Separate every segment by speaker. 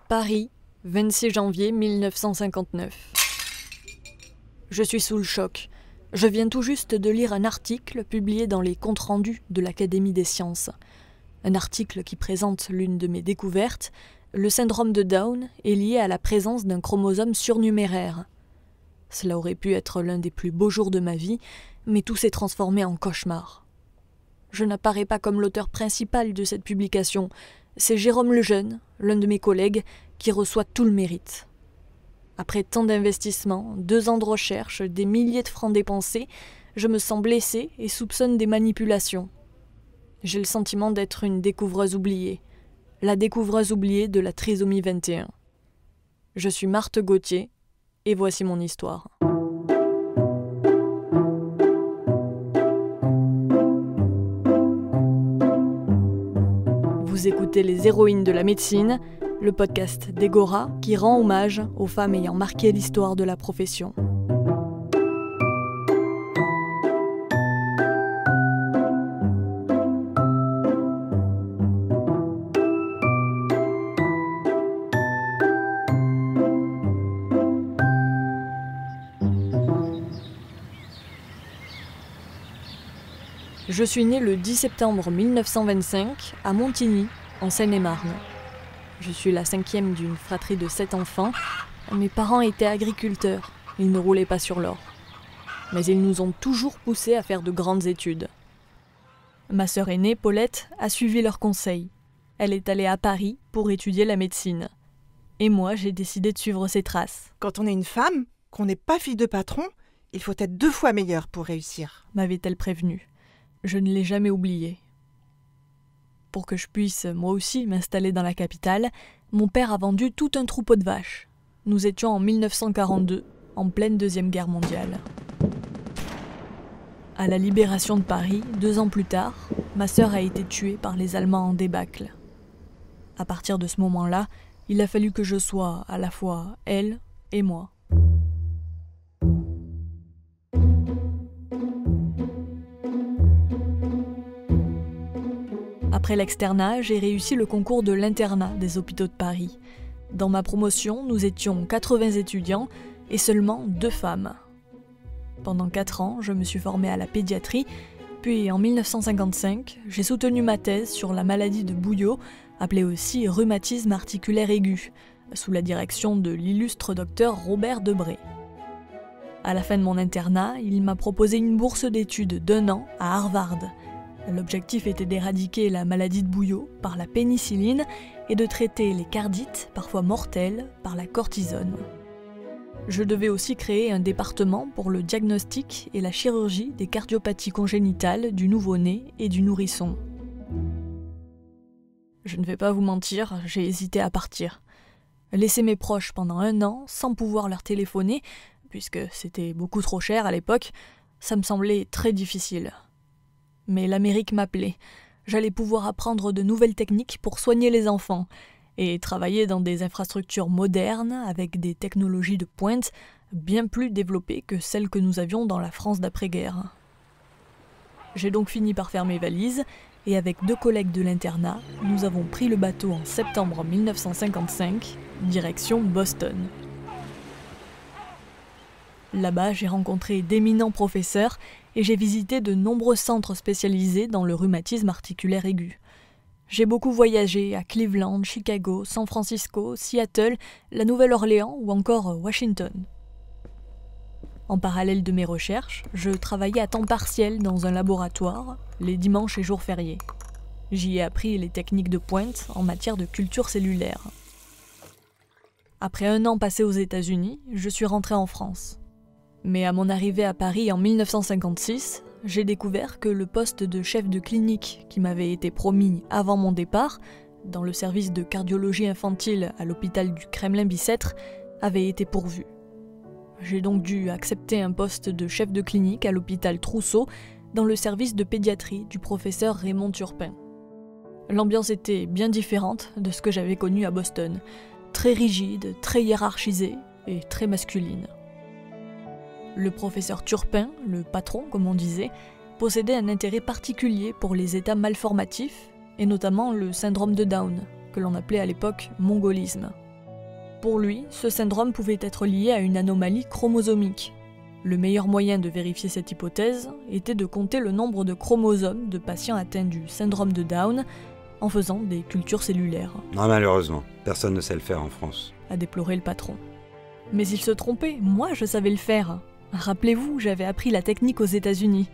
Speaker 1: Paris, 26 janvier 1959. Je suis sous le choc. Je viens tout juste de lire un article publié dans les comptes rendus de l'Académie des sciences. Un article qui présente l'une de mes découvertes. Le syndrome de Down est lié à la présence d'un chromosome surnuméraire. Cela aurait pu être l'un des plus beaux jours de ma vie, mais tout s'est transformé en cauchemar. Je n'apparais pas comme l'auteur principal de cette publication. C'est Jérôme Lejeune, l'un de mes collègues, qui reçoit tout le mérite. Après tant d'investissements, 2 ans de recherche, des milliers de francs dépensés, je me sens blessée et soupçonne des manipulations. J'ai le sentiment d'être une découvreuse oubliée. La découvreuse oubliée de la trisomie 21. Je suis Marthe Gauthier, et voici mon histoire. Vous écoutez Les Héroïnes de la médecine, le podcast d'Egora qui rend hommage aux femmes ayant marqué l'histoire de la profession. Je suis née le 10 septembre 1925 à Montigny, en Seine-et-Marne. Je suis la 5e d'une fratrie de 7 enfants. Mes parents étaient agriculteurs, ils ne roulaient pas sur l'or. Mais ils nous ont toujours poussés à faire de grandes études. Ma sœur aînée, Paulette, a suivi leurs conseils. Elle est allée à Paris pour étudier la médecine. Et moi, j'ai décidé de suivre ses traces.
Speaker 2: Quand on est une femme, qu'on n'est pas fille de patron, il faut être 2 fois meilleure pour réussir,
Speaker 1: m'avait-elle prévenue. Je ne l'ai jamais oublié. Pour que je puisse, moi aussi, m'installer dans la capitale, mon père a vendu tout un troupeau de vaches. Nous étions en 1942, en pleine Deuxième Guerre mondiale. À la libération de Paris, 2 ans plus tard, ma sœur a été tuée par les Allemands en débâcle. À partir de ce moment-là, il a fallu que je sois à la fois elle et moi. Après l'externat, j'ai réussi le concours de l'internat des hôpitaux de Paris. Dans ma promotion, nous étions 80 étudiants et seulement 2 femmes. Pendant 4 ans, je me suis formée à la pédiatrie, puis en 1955, j'ai soutenu ma thèse sur la maladie de Bouillot, appelée aussi rhumatisme articulaire aigu, sous la direction de l'illustre docteur Robert Debré. À la fin de mon internat, il m'a proposé une bourse d'études d'1 an à Harvard. L'objectif était d'éradiquer la maladie de Bouillot par la pénicilline et de traiter les cardites, parfois mortelles, par la cortisone. Je devais aussi créer un département pour le diagnostic et la chirurgie des cardiopathies congénitales du nouveau-né et du nourrisson. Je ne vais pas vous mentir, j'ai hésité à partir. Laisser mes proches pendant 1 an sans pouvoir leur téléphoner, puisque c'était beaucoup trop cher à l'époque, ça me semblait très difficile. Mais l'Amérique m'appelait. J'allais pouvoir apprendre de nouvelles techniques pour soigner les enfants et travailler dans des infrastructures modernes avec des technologies de pointe bien plus développées que celles que nous avions dans la France d'après-guerre. J'ai donc fini par faire mes valises et avec 2 collègues de l'internat, nous avons pris le bateau en septembre 1955, direction Boston. Là-bas, j'ai rencontré d'éminents professeurs et j'ai visité de nombreux centres spécialisés dans le rhumatisme articulaire aigu. J'ai beaucoup voyagé à Cleveland, Chicago, San Francisco, Seattle, la Nouvelle-Orléans ou encore Washington. En parallèle de mes recherches, je travaillais à temps partiel dans un laboratoire, les dimanches et jours fériés. J'y ai appris les techniques de pointe en matière de culture cellulaire. Après 1 an passé aux États-Unis, je suis rentrée en France. Mais à mon arrivée à Paris en 1956, j'ai découvert que le poste de chef de clinique qui m'avait été promis avant mon départ, dans le service de cardiologie infantile à l'hôpital du Kremlin-Bicêtre, avait été pourvu. J'ai donc dû accepter un poste de chef de clinique à l'hôpital Trousseau, dans le service de pédiatrie du professeur Raymond Turpin. L'ambiance était bien différente de ce que j'avais connu à Boston, très rigide, très hiérarchisée et très masculine. Le professeur Turpin, le patron comme on disait, possédait un intérêt particulier pour les états malformatifs, et notamment le syndrome de Down, que l'on appelait à l'époque mongolisme. Pour lui, ce syndrome pouvait être lié à une anomalie chromosomique. Le meilleur moyen de vérifier cette hypothèse était de compter le nombre de chromosomes de patients atteints du syndrome de Down en faisant des cultures cellulaires.
Speaker 3: Non, malheureusement, personne ne sait le faire en France,
Speaker 1: a déploré le patron. Mais il se trompait, moi je savais le faire. Rappelez-vous, j'avais appris la technique aux États-Unis.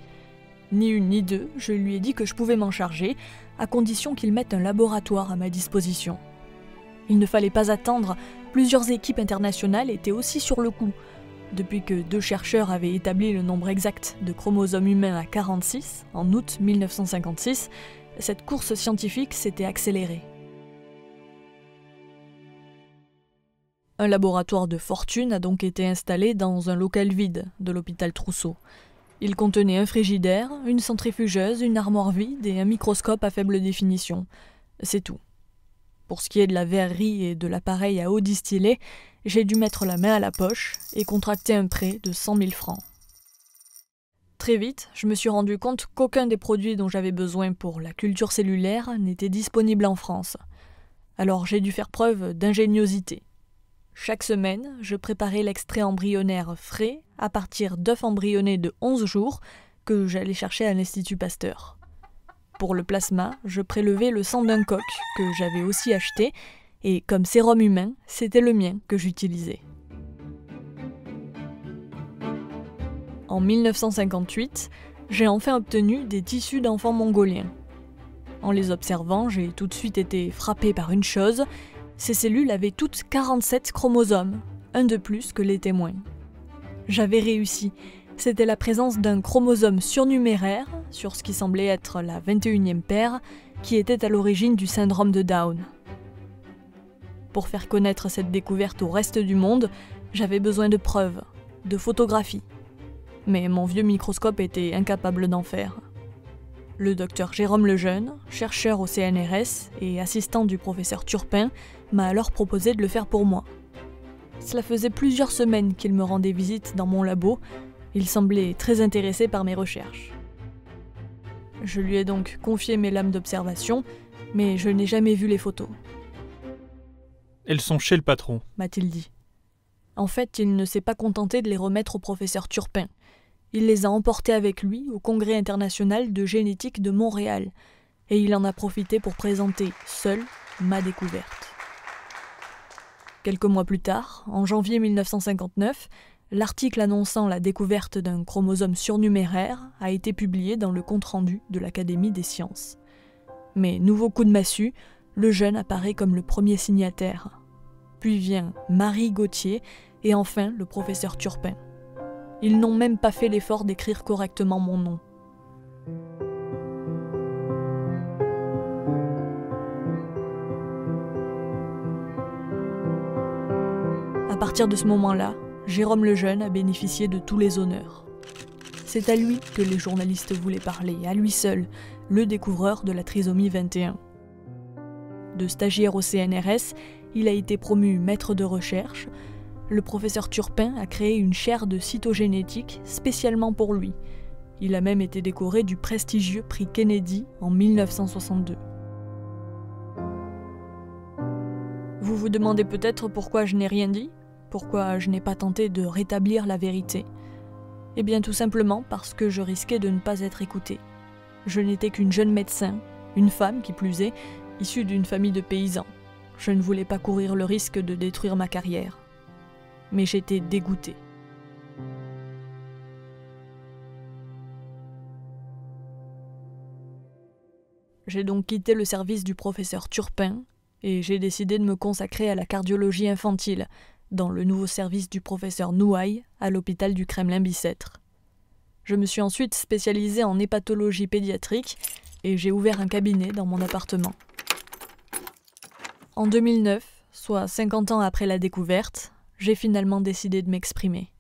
Speaker 1: Ni une ni deux, je lui ai dit que je pouvais m'en charger, à condition qu'il mette un laboratoire à ma disposition. Il ne fallait pas attendre, plusieurs équipes internationales étaient aussi sur le coup. Depuis que 2 chercheurs avaient établi le nombre exact de chromosomes humains à 46, en août 1956, cette course scientifique s'était accélérée. Un laboratoire de fortune a donc été installé dans un local vide de l'hôpital Trousseau. Il contenait un frigidaire, une centrifugeuse, une armoire vide et un microscope à faible définition. C'est tout. Pour ce qui est de la verrerie et de l'appareil à eau distillée, j'ai dû mettre la main à la poche et contracter un prêt de 100 000 francs. Très vite, je me suis rendu compte qu'aucun des produits dont j'avais besoin pour la culture cellulaire n'était disponible en France. Alors j'ai dû faire preuve d'ingéniosité. Chaque semaine, je préparais l'extrait embryonnaire frais à partir d'œufs embryonnés de 11 jours que j'allais chercher à l'Institut Pasteur. Pour le plasma, je prélevais le sang d'un coq que j'avais aussi acheté et comme sérum humain, c'était le mien que j'utilisais. En 1958, j'ai enfin obtenu des tissus d'enfants mongoliens. En les observant, j'ai tout de suite été frappé par une chose. Ces cellules avaient toutes 47 chromosomes, un de plus que les témoins. J'avais réussi. C'était la présence d'un chromosome surnuméraire, sur ce qui semblait être la 21e paire, qui était à l'origine du syndrome de Down. Pour faire connaître cette découverte au reste du monde, j'avais besoin de preuves, de photographies. Mais mon vieux microscope était incapable d'en faire. Le docteur Jérôme Lejeune, chercheur au CNRS et assistant du professeur Turpin, m'a alors proposé de le faire pour moi. Cela faisait plusieurs semaines qu'il me rendait visite dans mon labo. Il semblait très intéressé par mes recherches. Je lui ai donc confié mes lames d'observation, mais je n'ai jamais vu les photos.
Speaker 4: Elles sont chez le patron,
Speaker 1: m'a-t-il dit. En fait, il ne s'est pas contenté de les remettre au professeur Turpin. Il les a emportées avec lui au Congrès international de génétique de Montréal, et il en a profité pour présenter, seul, ma découverte. Quelques mois plus tard, en janvier 1959, l'article annonçant la découverte d'un chromosome surnuméraire a été publié dans le compte-rendu de l'Académie des sciences. Mais nouveau coup de massue, le jeune apparaît comme le premier signataire. Puis vient Marie Gauthier et enfin le professeur Turpin. Ils n'ont même pas fait l'effort d'écrire correctement mon nom. À partir de ce moment-là, Jérôme Lejeune a bénéficié de tous les honneurs. C'est à lui que les journalistes voulaient parler, à lui seul, le découvreur de la trisomie 21. De stagiaire au CNRS, il a été promu maître de recherche. Le professeur Turpin a créé une chaire de cytogénétique spécialement pour lui. Il a même été décoré du prestigieux prix Kennedy en 1962. Vous vous demandez peut-être pourquoi je n'ai rien dit ? Pourquoi je n'ai pas tenté de rétablir la vérité ? Eh bien tout simplement parce que je risquais de ne pas être écoutée. Je n'étais qu'une jeune médecin, une femme qui plus est, issue d'une famille de paysans. Je ne voulais pas courir le risque de détruire ma carrière. Mais j'étais dégoûtée. J'ai donc quitté le service du professeur Turpin et j'ai décidé de me consacrer à la cardiologie infantile, dans le nouveau service du professeur Nouaille à l'hôpital du Kremlin-Bicêtre. Je me suis ensuite spécialisée en hépatologie pédiatrique et j'ai ouvert un cabinet dans mon appartement. En 2009, soit 50 ans après la découverte, j'ai finalement décidé de m'exprimer.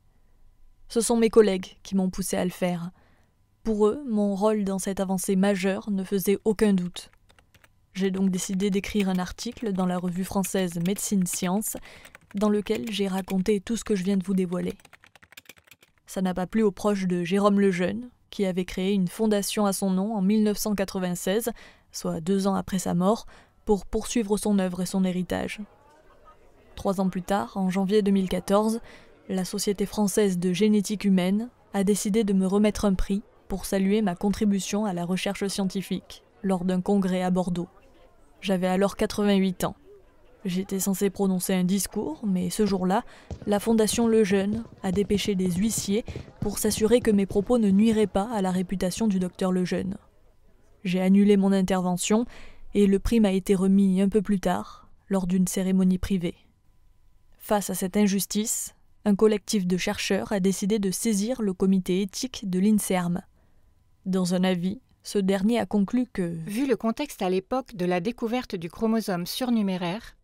Speaker 1: Ce sont mes collègues qui m'ont poussé à le faire. Pour eux, mon rôle dans cette avancée majeure ne faisait aucun doute. J'ai donc décidé d'écrire un article dans la revue française Médecine Science, dans lequel j'ai raconté tout ce que je viens de vous dévoiler. Ça n'a pas plu aux proches de Jérôme Lejeune, qui avait créé une fondation à son nom en 1996, soit 2 ans après sa mort, pour poursuivre son œuvre et son héritage. 3 ans plus tard, en janvier 2014, la Société française de génétique humaine a décidé de me remettre un prix pour saluer ma contribution à la recherche scientifique lors d'un congrès à Bordeaux. J'avais alors 88 ans. J'étais censé prononcer un discours, mais ce jour-là, la Fondation Lejeune a dépêché des huissiers pour s'assurer que mes propos ne nuiraient pas à la réputation du docteur Lejeune. J'ai annulé mon intervention et le prix m'a été remis un peu plus tard, lors d'une cérémonie privée. Face à cette injustice, un collectif de chercheurs a décidé de saisir le comité éthique de l'INSERM. Dans un avis, ce dernier a conclu que,
Speaker 5: vu le contexte à l'époque de la découverte du chromosome surnuméraire,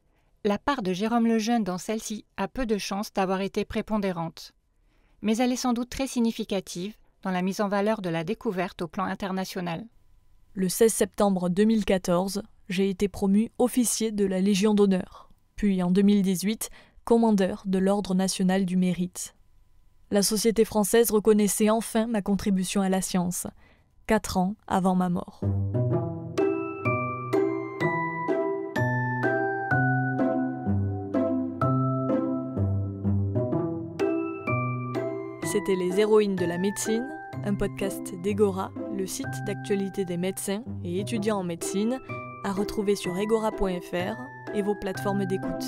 Speaker 5: la part de Jérôme Lejeune dans celle-ci a peu de chances d'avoir été prépondérante. Mais elle est sans doute très significative dans la mise en valeur de la découverte au plan international.
Speaker 1: Le 16 septembre 2014, j'ai été promu officier de la Légion d'honneur, puis en 2018, commandeur de l'Ordre national du mérite. La société française reconnaissait enfin ma contribution à la science, 4 ans avant ma mort. C'était Les Héroïnes de la médecine, un podcast d'Egora, le site d'actualité des médecins et étudiants en médecine, à retrouver sur egora.fr et vos plateformes d'écoute.